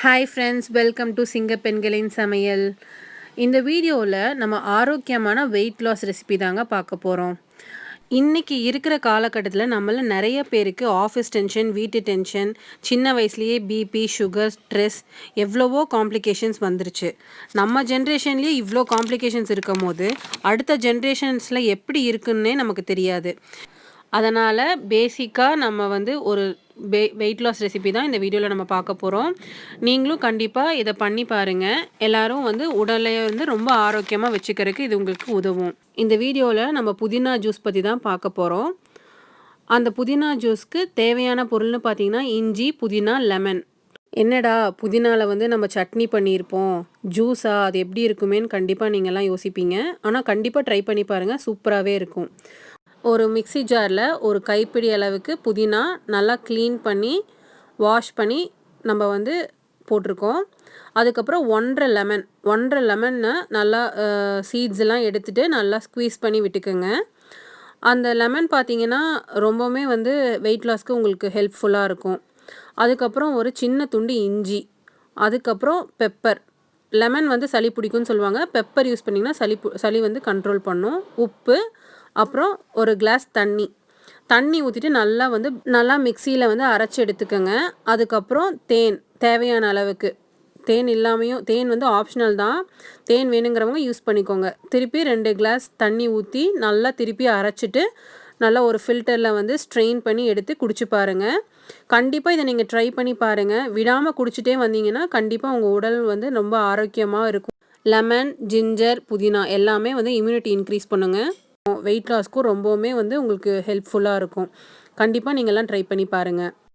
Hi friends, welcome to சிங்கப்பெண்களின் சமையல். இந்த வீடியோவில் நம்ம ஆரோக்கியமான வெயிட் லாஸ் ரெசிபி தாங்க பார்க்க போகிறோம். இன்றைக்கி இருக்கிற காலகட்டத்தில் நம்மள நிறைய பேருக்கு ஆஃபீஸ் டென்ஷன், வீட்டு டென்ஷன், சின்ன வயசுலேயே பிபி, சுகர், ஸ்ட்ரெஸ், எவ்வளவோ காம்ப்ளிகேஷன்ஸ் வந்துருச்சு. நம்ம ஜென்ரேஷன்லேயே இவ்வளோ காம்ப்ளிகேஷன்ஸ் இருக்கும் போது அடுத்த ஜென்ரேஷன்ஸில் எப்படி இருக்குன்னே நமக்கு தெரியாது. அதனால் பேசிக்காக நம்ம ஒரு வெயிட் லாஸ் ரெசிபி தான் இந்த வீடியோவில் நம்ம பார்க்க போகிறோம். நீங்களும் கண்டிப்பாக இதை பண்ணி பாருங்கள். எல்லோரும் உடலை ரொம்ப ஆரோக்கியமாக வச்சுக்கிறதுக்கு இது உங்களுக்கு உதவும். இந்த வீடியோவில் நம்ம புதினா ஜூஸ் பற்றி தான் பார்க்க போகிறோம். அந்த புதினா ஜூஸ்க்கு தேவையான பொருள்னு பார்த்திங்கன்னா இஞ்சி, புதினா, லெமன். என்னடா புதினாவில் நம்ம சட்னி பண்ணியிருப்போம், ஜூஸா அது எப்படி இருக்குமேன்னு கண்டிப்பாக நீங்கள்லாம் யோசிப்பீங்க. ஆனால் கண்டிப்பாக ட்ரை பண்ணி பாருங்கள், சூப்பராகவே இருக்கும். ஒரு மிக்ஸி ஜாரில் ஒரு கைப்பிடி அளவுக்கு புதினா நல்லா க்ளீன் பண்ணி வாஷ் பண்ணி நம்ம போட்டிருக்கோம். அதுக்கப்புறம் 1.5 லெமனை நல்லா சீட்ஸ்லாம் எடுத்துகிட்டு நல்லா ஸ்க்வீஸ் பண்ணி விட்டுக்குங்க. அந்த லெமன் பார்த்திங்கன்னா ரொம்பவுமே வெயிட் லாஸ்க்கு உங்களுக்கு ஹெல்ப்ஃபுல்லாக இருக்கும். அதுக்கப்புறம் ஒரு சின்ன துண்டு இஞ்சி, அதுக்கப்புறம் பெப்பர். லெமன் சளி பிடிக்கும்னு சொல்லுவாங்க, பெப்பர் யூஸ் பண்ணிங்கன்னா சளி கண்ட்ரோல் பண்ணும். உப்பு, அப்புறம் ஒரு கிளாஸ் தண்ணி ஊற்றிட்டு நல்லா மிக்சியில் அரைச்சி எடுத்துக்கோங்க. அதுக்கப்புறம் தேன் தேவையான அளவுக்கு. தேன் ஆப்ஷனல் தான், தேன் வேணுங்கிறவங்க யூஸ் பண்ணிக்கோங்க. திருப்பி 2 கிளாஸ் தண்ணி ஊற்றி நல்லா திருப்பி அரைச்சிட்டு நல்லா ஒரு ஃபில்டரில் ஸ்ட்ரெயின் பண்ணி எடுத்து குடிச்சு பாருங்கள். கண்டிப்பாக இதை நீங்கள் ட்ரை பண்ணி பாருங்கள். விடாமல் குடிச்சிட்டே வந்தீங்கன்னா கண்டிப்பாக உங்கள் உடல் ரொம்ப ஆரோக்கியமாக இருக்கும். லெமன், ஜிஞ்சர், புதினா எல்லாமே இம்யூனிட்டி இன்க்ரீஸ் பண்ணுங்கள். வெயிட் லாஸ்க்கும் ரொம்பவுமே உங்களுக்கு ஹெல்ப்ஃபுல்லாக இருக்கும். கண்டிப்பாக நீங்கள்லாம் ட்ரை பண்ணி பாருங்கள்.